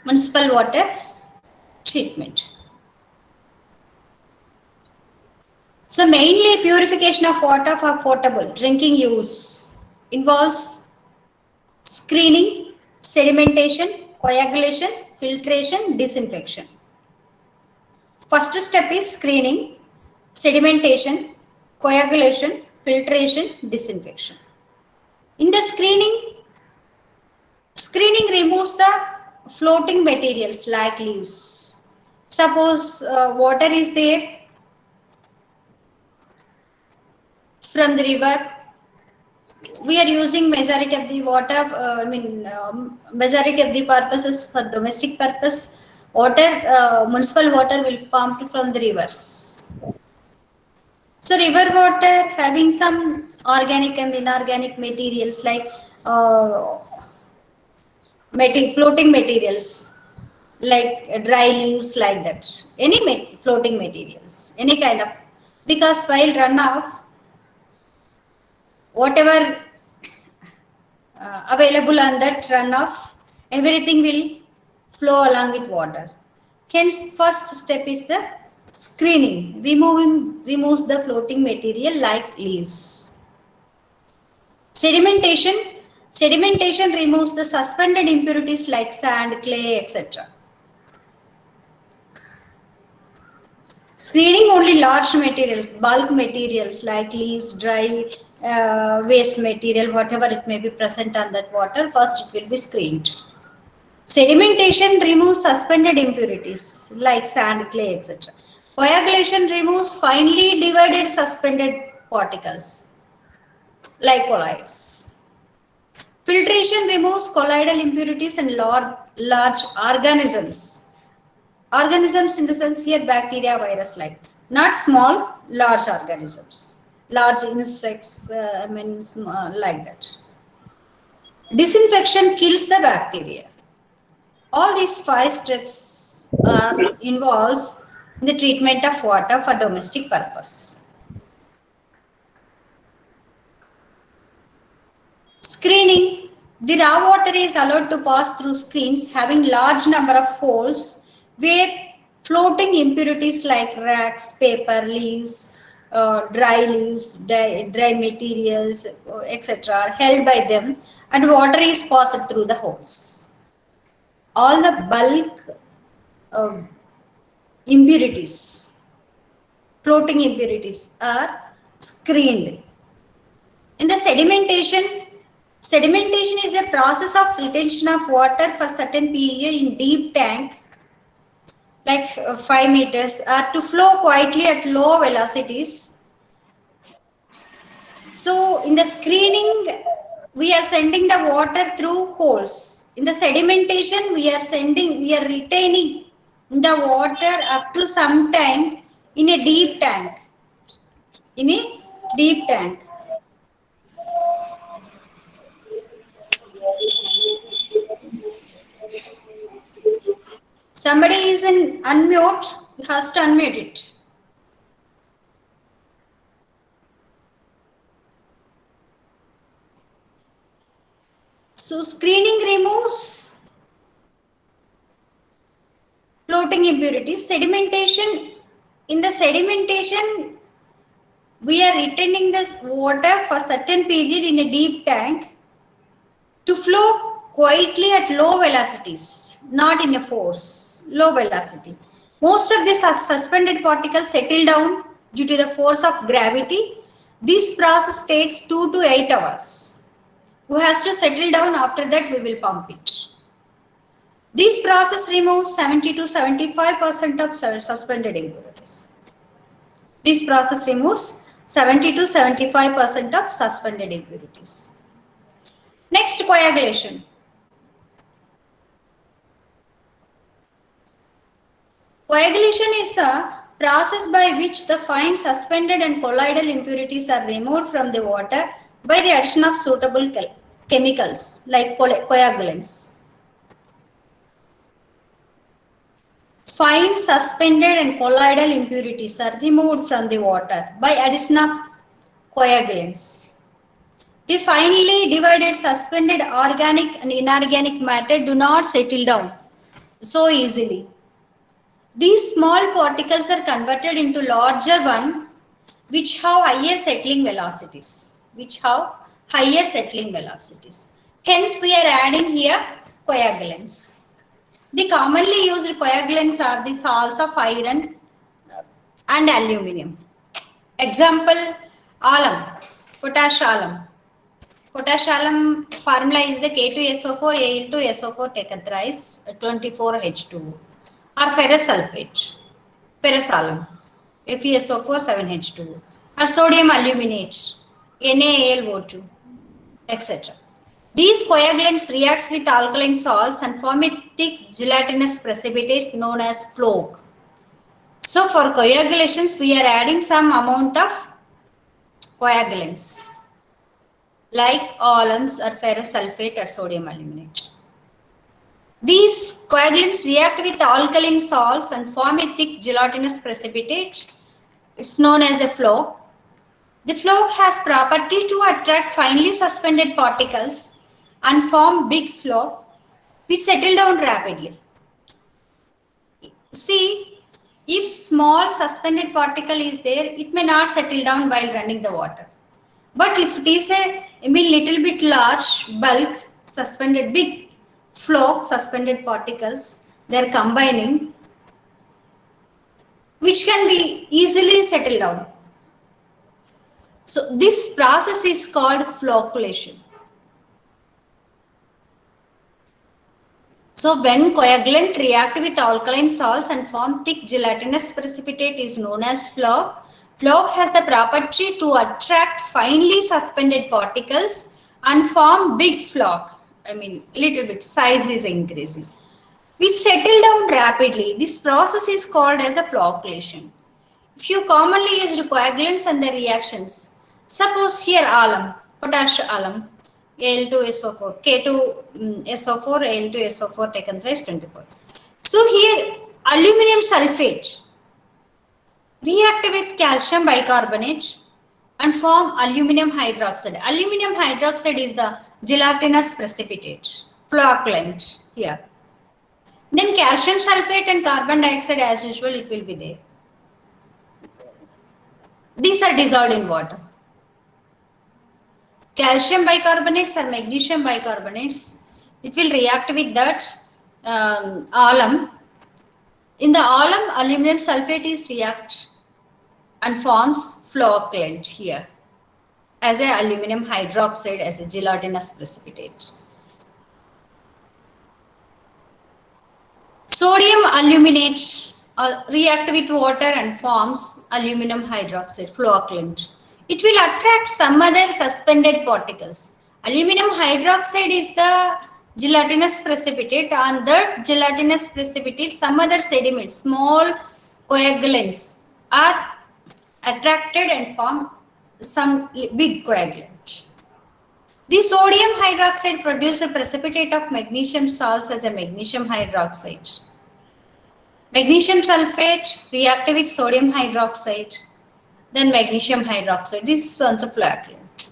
municipal water treatment. So mainly purification of water for potable drinking use involves screening, sedimentation, coagulation, filtration, disinfection. First step is screening, sedimentation, coagulation, filtration, disinfection. In the screening removes the floating materials like leaves. Suppose water is there from the river, we are using majority of the water, majority of the purposes for domestic purpose. Water, municipal water will pumped from the rivers. So river water having some organic and inorganic materials like uh, floating materials like dry leaves like that. Any floating materials, any kind of, because while runoff, whatever available on that runoff, everything will flow along with water. Hence, first step is the screening, removes the floating material like leaves. Sedimentation removes the suspended impurities like sand, clay, etc. Screening only large materials, bulk materials like leaves, dry waste material, whatever it may be present on that water, first it will be screened. Sedimentation removes suspended impurities like sand, clay, etc. Coagulation removes finely divided suspended particles like colloids. Filtration removes colloidal impurities and large organisms. Organisms in the sense here bacteria, virus like, not small, large organisms, large insects, like that. Disinfection kills the bacteria. All these 5 steps are involves in the treatment of water for domestic purpose. Screening. The raw water is allowed to pass through screens having large number of holes where floating impurities like rags, paper, leaves, dry leaves, dry materials, etc. are held by them and water is passed through the holes. All the bulk impurities, floating impurities are screened. In the sedimentation is a process of retention of water for certain period in deep tank like 5 meters or to flow quietly at low velocities. So in the screening, we are sending the water through holes. In the sedimentation, we are retaining the water up to some time in a deep tank. In a deep tank. Somebody is in unmute, you has to unmute it. So screening removes floating impurities. Sedimentation, in the sedimentation, we are retaining this water for certain period in a deep tank to flow quietly at low velocities, not in a force, low velocity. Most of these suspended particles settle down due to the force of gravity. This process takes 2 to 8 hours. Who has to settle down, after that we will pump it. This process removes 70 to 75% of suspended impurities. This process removes 70 to 75% of suspended impurities. Next, coagulation. Coagulation is the process by which the fine suspended and colloidal impurities are removed from the water by the addition of suitable chemicals like coagulants. Fine suspended and colloidal impurities are removed from the water by addition of coagulants. The finely divided suspended organic and inorganic matter do not settle down. so easily. These small particles are converted into larger ones which have higher settling velocities. Hence, we are adding here coagulants. The commonly used coagulants are the salts of iron and aluminium. Example, alum, potash alum. Potash alum formula is the K2SO4 A into SO4 taken thrice 24H2O, or ferrous sulfate, ferrous alum, FeSO4 7H2O, or sodium aluminate, NaAlO2, etc. These coagulants react with alkaline salts and form a thick gelatinous precipitate known as floc. So for coagulations, we are adding some amount of coagulants like alums or ferrous sulfate or sodium aluminate. These coagulants react with alkaline salts and form a thick gelatinous precipitate. It's known as a floc. The floc has property to attract finely suspended particles and form big floc which settle down rapidly. See, if small suspended particle is there, it may not settle down while running the water. But if it is a little bit large, bulk, suspended, big floc, suspended particles, they are combining, which can be easily settled down. So this process is called flocculation. So when coagulant react with alkaline salts and form thick gelatinous precipitate is known as floc. Floc has the property to attract finely suspended particles and form big floc. Little bit size is increasing. We settle down rapidly. This process is called as a flocculation. Few commonly used coagulants and their reactions. Suppose here alum, potash alum, Al2SO4, K2SO4, Al2SO4 taken thrice 24. So here aluminum sulfate react with calcium bicarbonate and form aluminum hydroxide. Aluminum hydroxide is the gelatinous precipitate, flocculant here. Then calcium sulfate and carbon dioxide, as usual, it will be there. These are dissolved in water. Calcium bicarbonates or magnesium bicarbonates, it will react with that alum. In the alum, aluminum sulfate is react and forms flocculant here as a aluminum hydroxide, as a gelatinous precipitate. Sodium aluminate react with water and forms aluminum hydroxide, flocculant. It will attract some other suspended particles. Aluminum hydroxide is the gelatinous precipitate. On that gelatinous precipitate, some other sediments, small coagulants are attracted and form some big coagulant. The sodium hydroxide produces a precipitate of magnesium salts as a magnesium hydroxide. Magnesium sulfate react with sodium hydroxide, then magnesium hydroxide. This is also flocculant.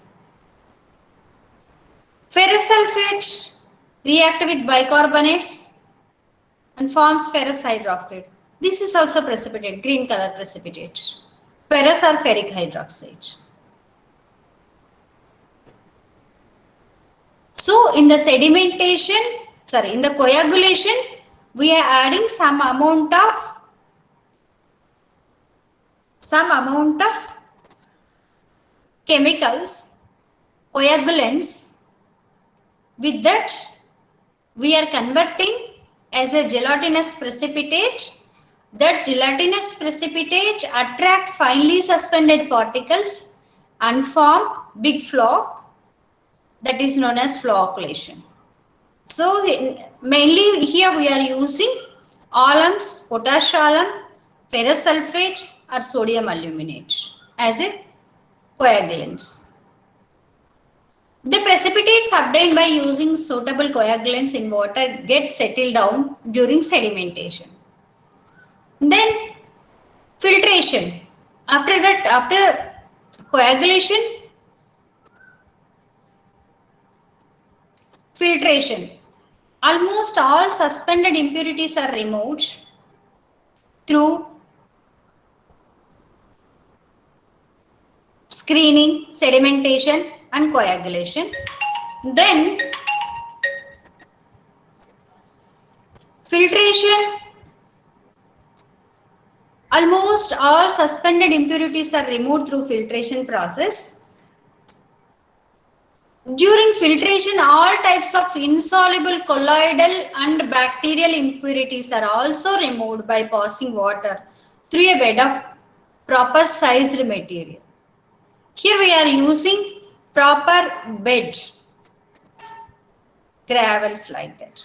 Ferrous sulfate react with bicarbonates and forms ferrous hydroxide. This is also precipitate, green color precipitate. Ferrous or ferric hydroxide. So in the in the coagulation, we are adding some amount of chemicals, coagulants. With that, we are converting as a gelatinous precipitate. That gelatinous precipitate attract finely suspended particles and form big floc, that is known as flocculation. So mainly here we are using alums, potash alum, ferrous sulfate or sodium aluminate as a coagulants. The precipitates obtained by using suitable coagulants in water get settled down during sedimentation. Then filtration. After coagulation, filtration. almost all suspended impurities are removed through screening, sedimentation and coagulation. Then filtration. Almost all suspended impurities are removed through filtration process. During filtration, all types of insoluble colloidal and bacterial impurities are also removed by passing water through a bed of proper sized material. Here we are using proper bed, gravels like that,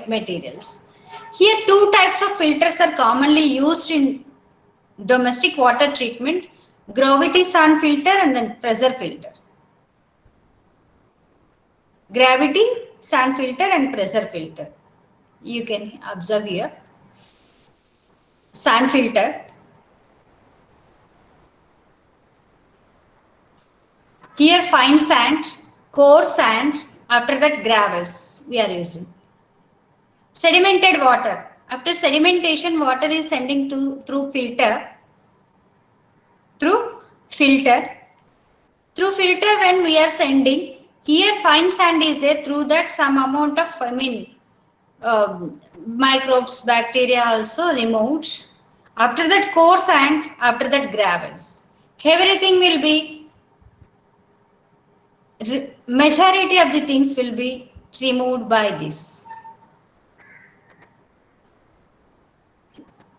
materials. Here two types of filters are commonly used in domestic water treatment: gravity sand filter and then pressure filter. Gravity sand filter and pressure filter. You can observe here. Sand filter. Here fine sand, coarse sand, after that gravels we are using. Sedimented water. After sedimentation, water is sending through filter. Through filter. Through filter when we are sending, here fine sand is there, through that some amount of microbes, bacteria also removed. After that coarse sand, after that gravels. Everything will be, majority of the things will be removed by this.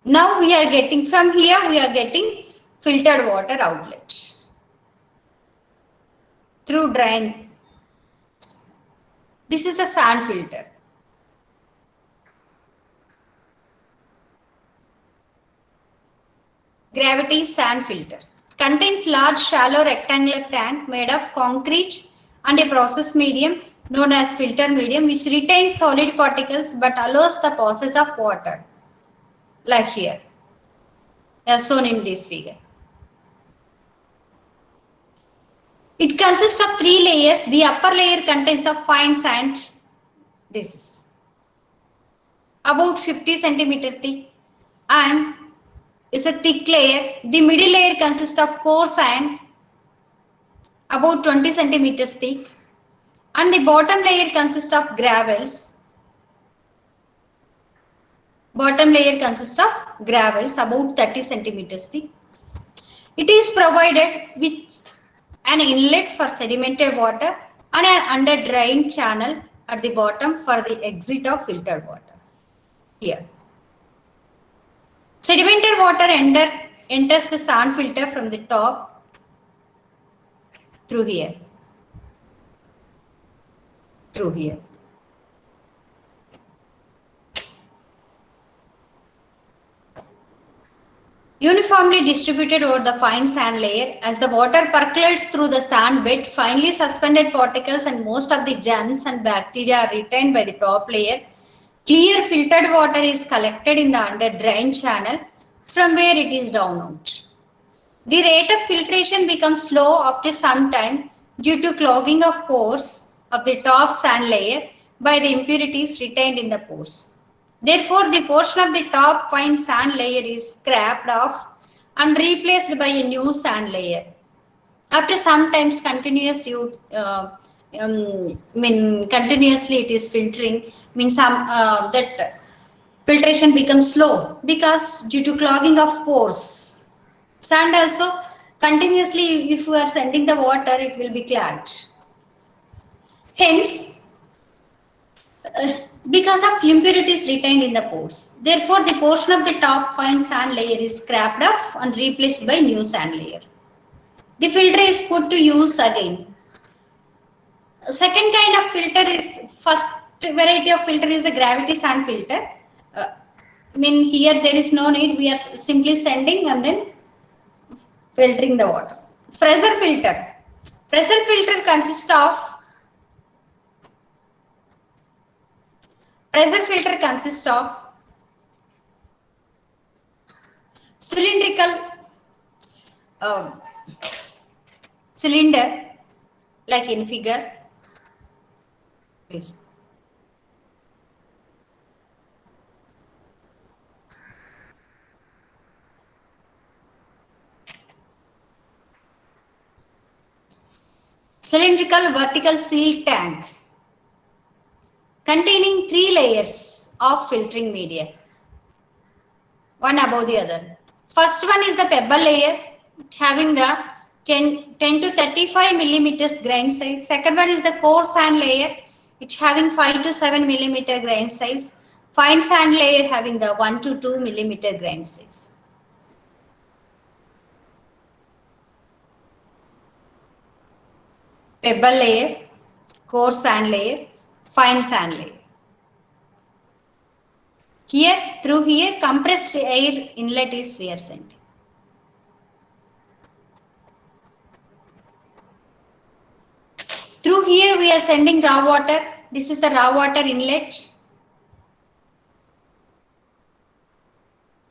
Now we are getting, from here we are getting filtered water outlet through drain. This is the sand filter. Gravity sand filter contains large shallow rectangular tank made of concrete and a process medium known as filter medium, which retains solid particles but allows the passage of water, like here as shown in this figure. It consists of 3 layers. The upper layer contains of fine sand. This is about 50 centimeter thick and is a thick layer. The middle layer consists of coarse sand about 20 centimeters thick, and the bottom layer consists of gravels. Bottom layer consists of gravels about 30 centimeters thick. It is provided with an inlet for sedimented water and an under drain channel at the bottom for the exit of filtered water. Here, sedimented water enters the sand filter from the top through here. Through here. Uniformly distributed over the fine sand layer. As the water percolates through the sand bed, finely suspended particles and most of the germs and bacteria are retained by the top layer. Clear filtered water is collected in the under drain channel from where it is down out. The rate of filtration becomes slow after some time due to clogging of pores of the top sand layer by the impurities retained in the pores. Therefore, the portion of the top fine sand layer is scraped off and replaced by a new sand layer. After some times continuously it is filtering, means that filtration becomes slow because due to clogging of pores. Sand also continuously, if you are sending the water, it will be clogged. Hence, because of impurities retained in the pores. Therefore, the portion of the top fine sand layer is scraped off and replaced by new sand layer. The filter is put to use again. Second kind of filter is, first variety of filter is the gravity sand filter. Here there is no need, we are simply sending and then filtering the water. Pressure filter. Pressure filter consists of cylindrical cylinder, like in figure. Please. cylindrical vertical sealed tank containing 3 layers of filtering media, one above the other. First one is the pebble layer having the 10 to 35 millimeters grain size. Second one is the coarse sand layer, it's having 5 to 7 millimeter grain size. Fine sand layer having the 1 to 2 millimeter grain size. Pebble layer, coarse sand layer, fine sand layer. Here, through here, compressed air inlet is we are sending. Through here, we are sending raw water. This is the raw water inlet.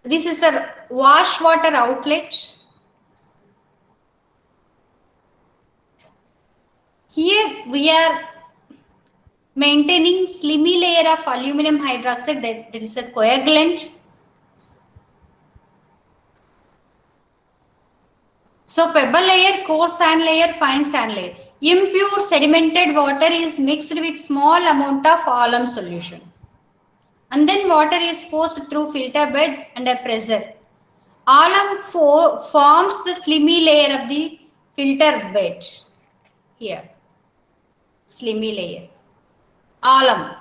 This is the wash water outlet. Here, we are maintaining slimy layer of aluminum hydroxide, that is a coagulant. So pebble layer, coarse sand layer, fine sand layer. Impure sedimented water is mixed with small amount of alum solution. And then water is forced through filter bed under pressure. Alum forms the slimy layer of the filter bed. Here, slimy layer. Alum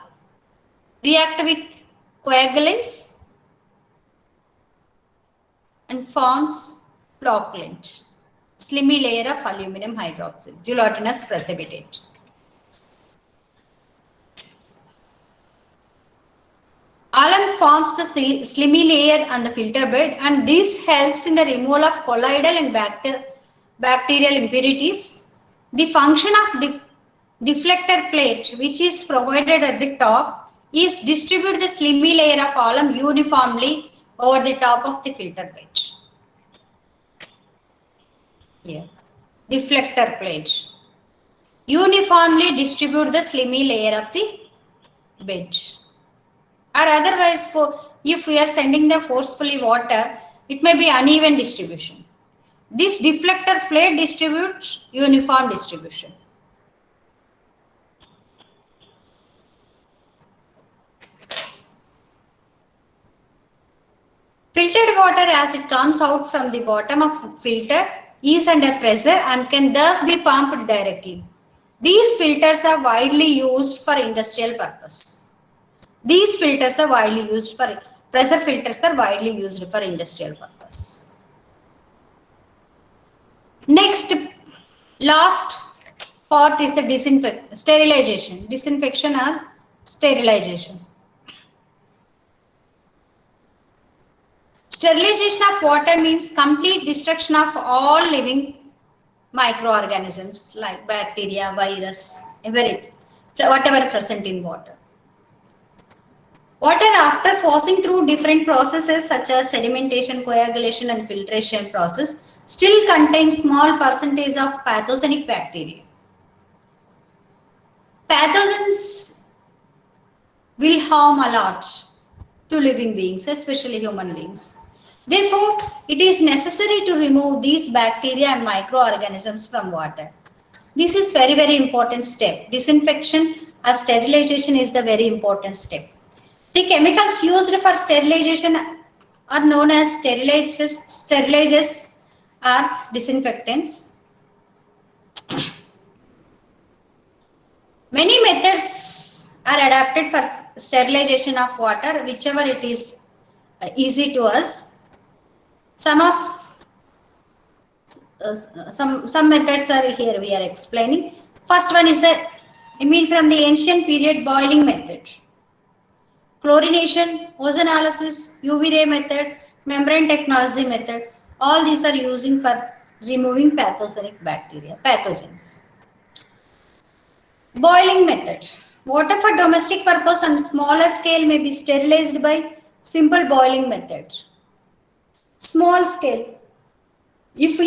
react with coagulants and forms flocculant, slimy layer of aluminum hydroxide, gelatinous precipitate. Alum forms the slimy layer on the filter bed, and this helps in the removal of colloidal and bacterial impurities. The function of deflector plate, which is provided at the top, is distribute the slimy layer of alum uniformly over the top of the filter bed. Here, deflector plate. Uniformly distribute the slimy layer of the bed. Or otherwise, if we are sending the forcefully water, it may be uneven distribution. This deflector plate distributes uniform distribution. Filtered water, as it comes out from the bottom of filter, is under pressure and can thus be pumped directly. These filters are widely used for industrial purpose. These filters are widely used for pressure filters are widely used for industrial purpose. Next, last part is the sterilization, disinfection or sterilization. Sterilization of water means complete destruction of all living microorganisms like bacteria, virus, whatever present in water. Water, after passing through different processes such as sedimentation, coagulation and filtration process, still contains small percentage of pathogenic bacteria. Pathogens will harm a lot to living beings, especially human beings. Therefore, it is necessary to remove these bacteria and microorganisms from water. This is very, very important step. Disinfection or sterilization is the very important step. The chemicals used for sterilization are known as sterilizers or disinfectants. Many methods are adapted for sterilization of water, whichever it is easy to us. Some methods are here we are explaining. First one is from the ancient period, boiling method. Chlorination, ozonolysis, UV ray method, membrane technology method, all these are using for removing pathogenic bacteria, pathogens. Boiling method. Water for domestic purpose on smaller scale may be sterilized by simple boiling method. Small scale. If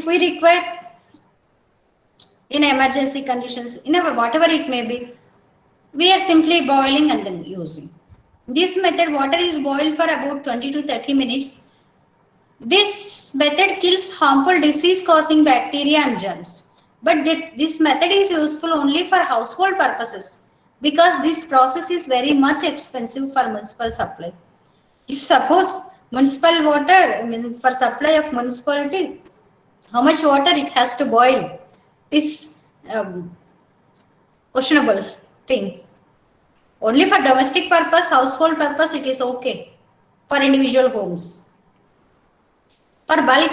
we require in emergency conditions, whatever it may be, we are simply boiling and then using. This method, water is boiled for about 20 to 30 minutes This method kills harmful disease-causing bacteria and germs. But this method is useful only for household purposes because this process is very much expensive for municipal supply. If suppose municipal water, I mean for supply of municipality, how much water it has to boil is questionable thing. Only for domestic purpose, household purpose, it is okay for individual homes. For bulk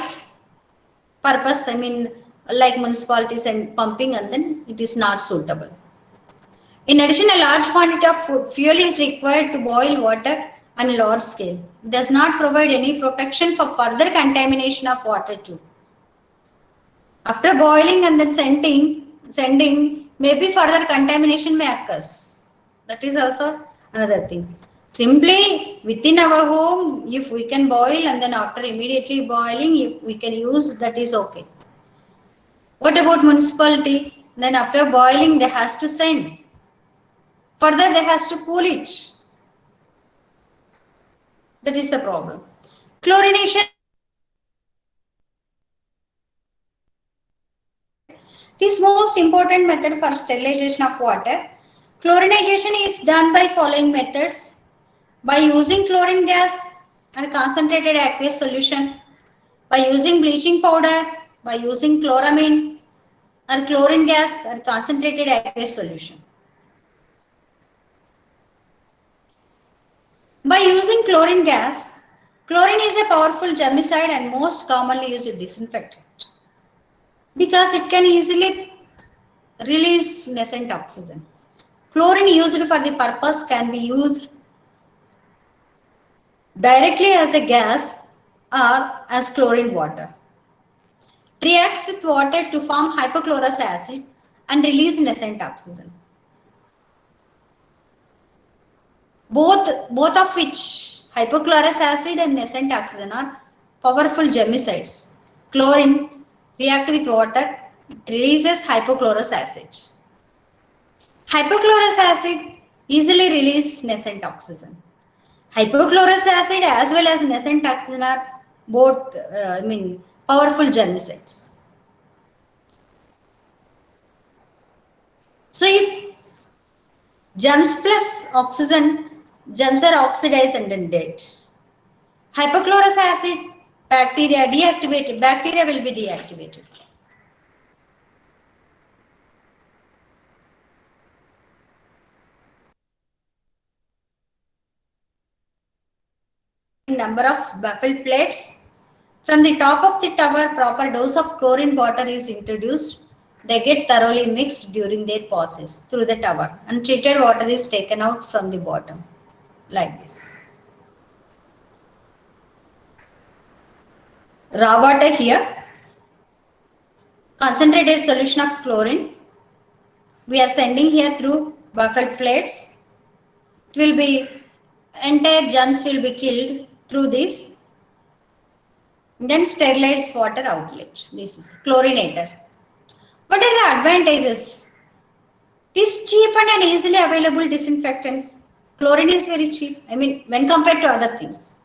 purpose, I mean, like municipalities and pumping, and then it is not suitable. In addition, a large quantity of fuel is required to boil water on a large scale. It does not provide any protection for further contamination of water too. After boiling and then sending, maybe further contamination may occur. That is also another thing. Simply within our home, if we can boil and then after immediately boiling, if we can use, that is okay. What about municipality? Then after boiling, they has to send. Further, they has to cool it. That is the problem. Chlorination is most important method for sterilization of water. Chlorinization is done by following methods: by using chlorine gas and concentrated aqueous solution, by using bleaching powder, by using chloramine or chlorine gas or concentrated aqueous solution. By using chlorine gas, chlorine is a powerful germicide and most commonly used disinfectant because it can easily release nascent oxygen. Chlorine used for the purpose can be used directly as a gas or as chlorine water. It reacts with water to form hypochlorous acid and release nascent oxygen. Both of which, hypochlorous acid and nascent oxygen, are powerful germicides. Chlorine reacts with water, releases hypochlorous acid. Hypochlorous acid easily releases nascent oxygen. Hypochlorous acid as well as nascent oxygen are both powerful germicides. So if germs plus oxygen, germs are oxidized and then dead. Hypochlorous acid, bacteria deactivated, bacteria will be deactivated. Number of baffle plates. From the top of the tower, proper dose of chlorine water is introduced. They get thoroughly mixed during their passes through the tower, and treated water is taken out from the bottom, like this. Raw water here, concentrated solution of chlorine. We are sending here through baffle plates. It will be, entire germs will be killed through this. Then sterilized water outlet. This is chlorinator. What are the advantages? It is cheap and easily available disinfectants. Chlorine is very cheap, when compared to other things.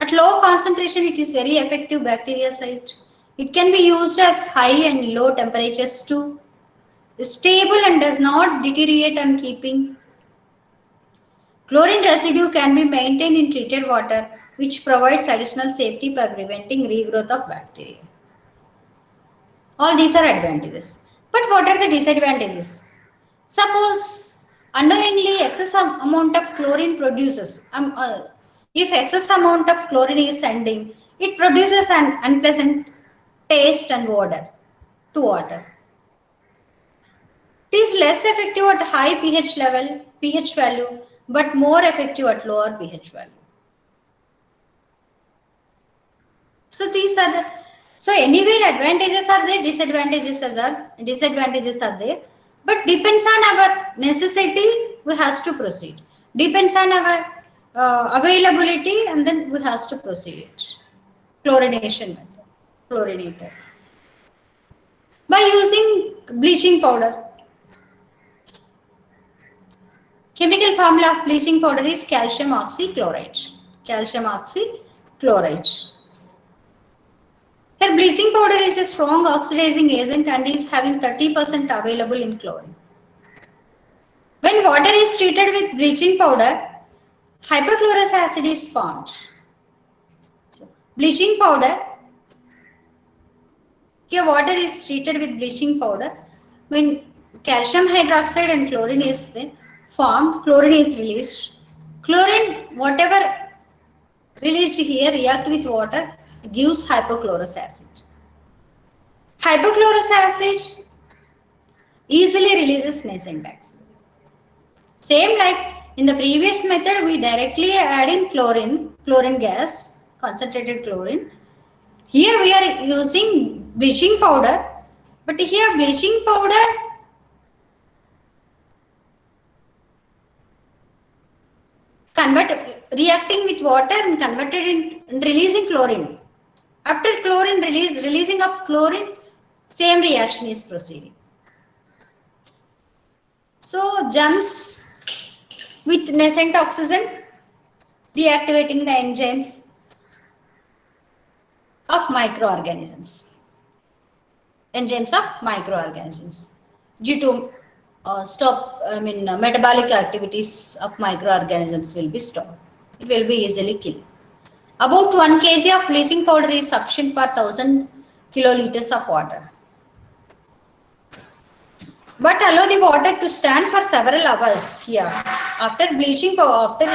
At low concentration, it is very effective bactericide. It can be used as high and low temperatures too. It's stable and does not deteriorate on keeping. Chlorine residue can be maintained in treated water, which provides additional safety by preventing regrowth of bacteria. All these are advantages. But what are the disadvantages? Suppose unknowingly excess amount of chlorine produces. If excess amount of chlorine is sending, it produces an unpleasant taste and odor to water. It is less effective at high pH value, but more effective at lower pH value. So these are the, so anywhere advantages are there, disadvantages are there, but depends on our necessity, we have to proceed. Depends on our availability, and then we have to proceed it. Chlorination method, chlorinator. By using bleaching powder. Chemical formula of bleaching powder is calcium oxychloride. Calcium oxychloride. Here bleaching powder is a strong oxidizing agent and is having 30% available in chlorine. When water is treated with bleaching powder, hypochlorous acid is formed. So, bleaching powder, here water is treated with bleaching powder. When calcium hydroxide and chlorine is formed, chlorine is released. Chlorine, whatever released here, react with water, gives hypochlorous acid. Hypochlorous acid easily releases nascent oxide. Same like in the previous method, we directly adding chlorine gas, concentrated chlorine. Here we are using bleaching powder, but here bleaching powder reacting with water and converted in releasing chlorine. After chlorine releasing of chlorine, same reaction is proceeding. So jumps with nascent oxygen reactivating the enzymes of microorganisms. Enzymes of microorganisms due to metabolic activities of microorganisms will be stopped. It will be easily killed. About 1 kg of bleaching powder is sufficient for 1000 kiloliters of water. But allow the water to stand for several hours here. After bleaching powder,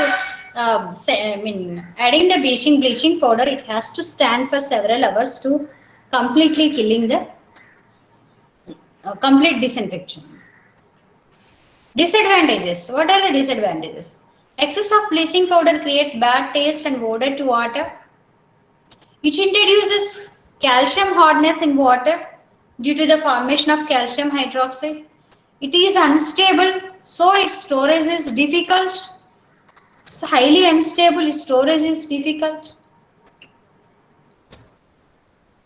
adding the bleaching powder, it has to stand for several hours to completely killing the complete disinfection. Disadvantages. What are the disadvantages? Excess of bleaching powder creates bad taste and odor to water. It introduces calcium hardness in water due to the formation of calcium hydroxide. It is unstable, so its storage is difficult. It's highly unstable, its storage is difficult.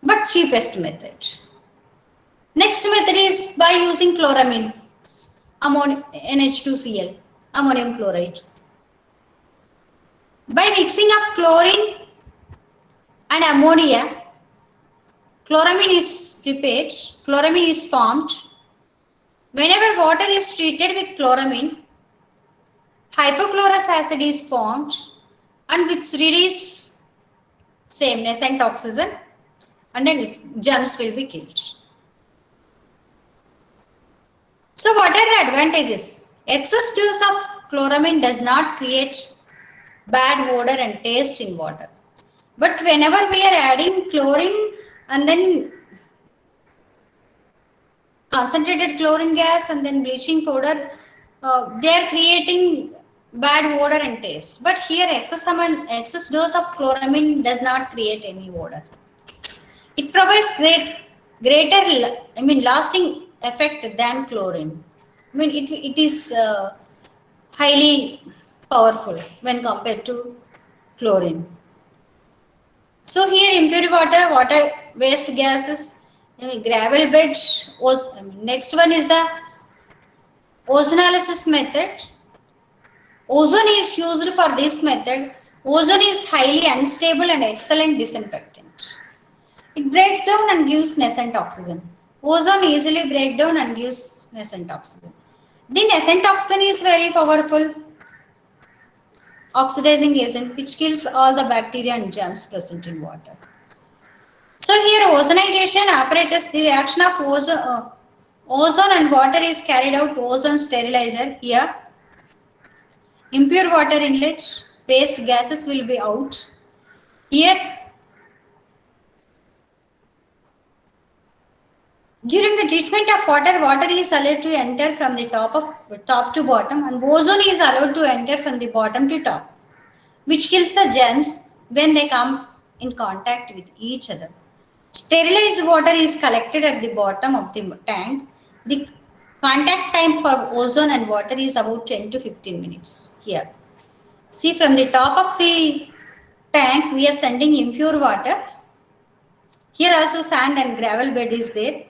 But cheapest method. Next method is by using chloramine, NH2Cl, ammonium chloride. By mixing of chlorine and ammonia, chloramine is prepared, chloramine is formed. Whenever water is treated with chloramine, hypochlorous acid is formed and which release same nascent oxygen and then germs will be killed. So what are the advantages? Excess dose of chloramine does not create bad odor and taste in water. But whenever we are adding chlorine and then concentrated chlorine gas and then bleaching powder, they are creating bad odor and taste. But here excess dose of chloramine does not create any odor. It provides greater lasting effect than chlorine. It is highly powerful when compared to chlorine. So here impure water waste gases, gravel bed. Next one is the ozonolysis method. Ozone is used for this method. Ozone is highly unstable and excellent disinfectant. It breaks down and gives nascent oxygen. Ozone easily breaks down and gives nascent oxygen. The nascent oxygen is very powerful oxidizing agent which kills all the bacteria and germs present in water. So here ozonization apparatus, the reaction of ozone and water is carried out to ozone sterilizer. Here impure water inlet, waste gases will be out. Here during the treatment of water, water is allowed to enter from the top to bottom and ozone is allowed to enter from the bottom to top, which kills the germs when they come in contact with each other. Sterilized water is collected at the bottom of the tank. The contact time for ozone and water is about 10 to 15 minutes here. See, from the top of the tank, we are sending impure water. Here also sand and gravel bed is there.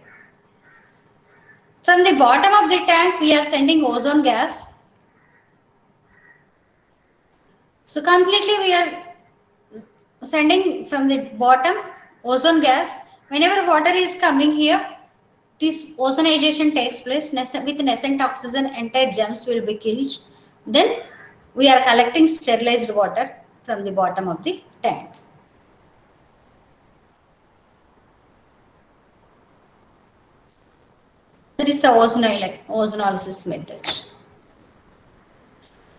From the bottom of the tank, we are sending ozone gas. So completely we are sending from the bottom ozone gas. Whenever water is coming here, this ozonization takes place with nascent oxygen, entire germs will be killed. Then we are collecting sterilized water from the bottom of the tank. That is the ozonolysis method.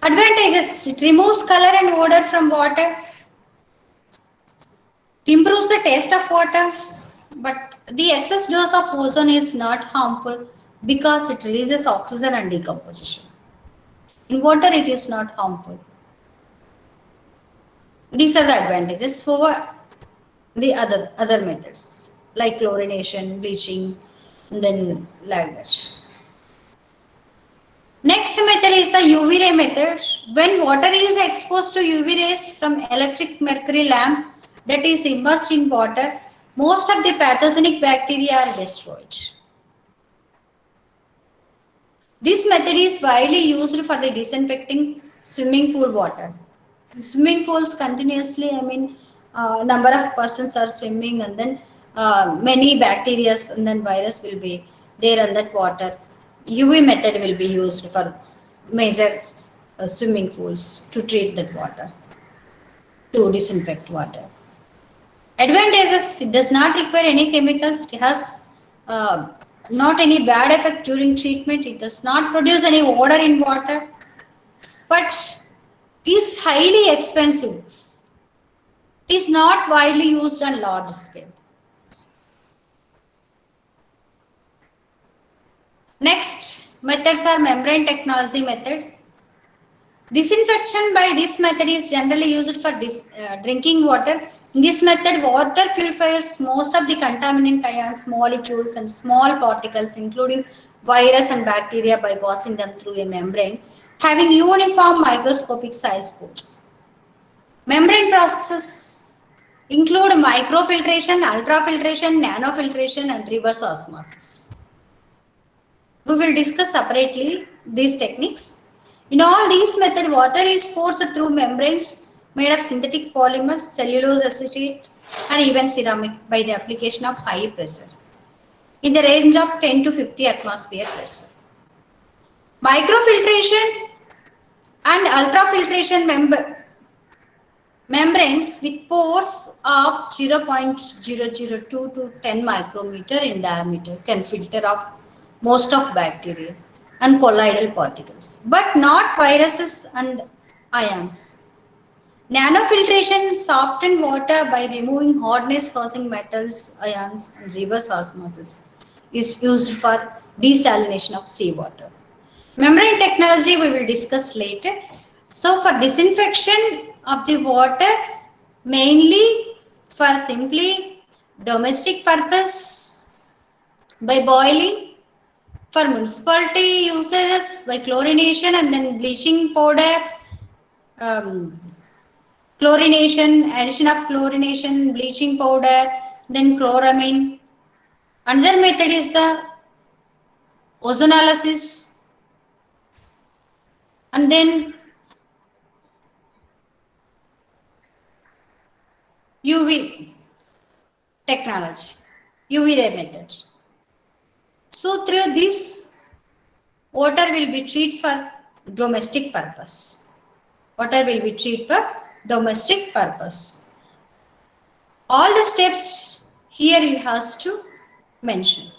Advantages: it removes color and odor from water, it improves the taste of water, but the excess dose of ozone is not harmful because it releases oxygen and decomposition. In water, it is not harmful. These are the advantages for the other methods like chlorination, bleaching, and then like that. Next method is the UV ray method. When water is exposed to UV rays from electric mercury lamp that is immersed in water, most of the pathogenic bacteria are destroyed. This method is widely used for the disinfecting swimming pool water. In swimming pools continuously, number of persons are swimming, and then many bacteria and then virus will be there in that water. UV method will be used for major swimming pools to treat that water, to disinfect water. Advantages: it does not require any chemicals. It has not any bad effect during treatment. It does not produce any odor in water, but it is highly expensive. It is not widely used on large scale. Next methods are membrane technology methods. Disinfection by this method is generally used for drinking water. In this method, water purifies most of the contaminant ions, molecules, and small particles, including virus and bacteria, by passing them through a membrane, having uniform microscopic size pores. Membrane processes include microfiltration, ultrafiltration, nanofiltration, and reverse osmosis. We will discuss separately these techniques. In all these methods, water is forced through membranes made of synthetic polymers, cellulose acetate, or even ceramic by the application of high pressure in the range of 10 to 50 atmosphere pressure. Microfiltration and ultrafiltration membranes with pores of 0.002 to 10 micrometer in diameter can filter off most of bacteria and colloidal particles, but not viruses and ions. Nanofiltration softens water by removing hardness causing metals, ions, and reverse osmosis is used for desalination of seawater. Membrane technology we will discuss later. So for disinfection of the water, mainly for simply domestic purpose by boiling, for municipality uses by chlorination and then bleaching powder, um, chlorination, addition of chlorination, bleaching powder, then chloramine. Another method is the ozonolysis, and then UV technology, UV ray methods. So through this, water will be treated for domestic purpose. Water will be treated for domestic purpose. All the steps here you have to mention.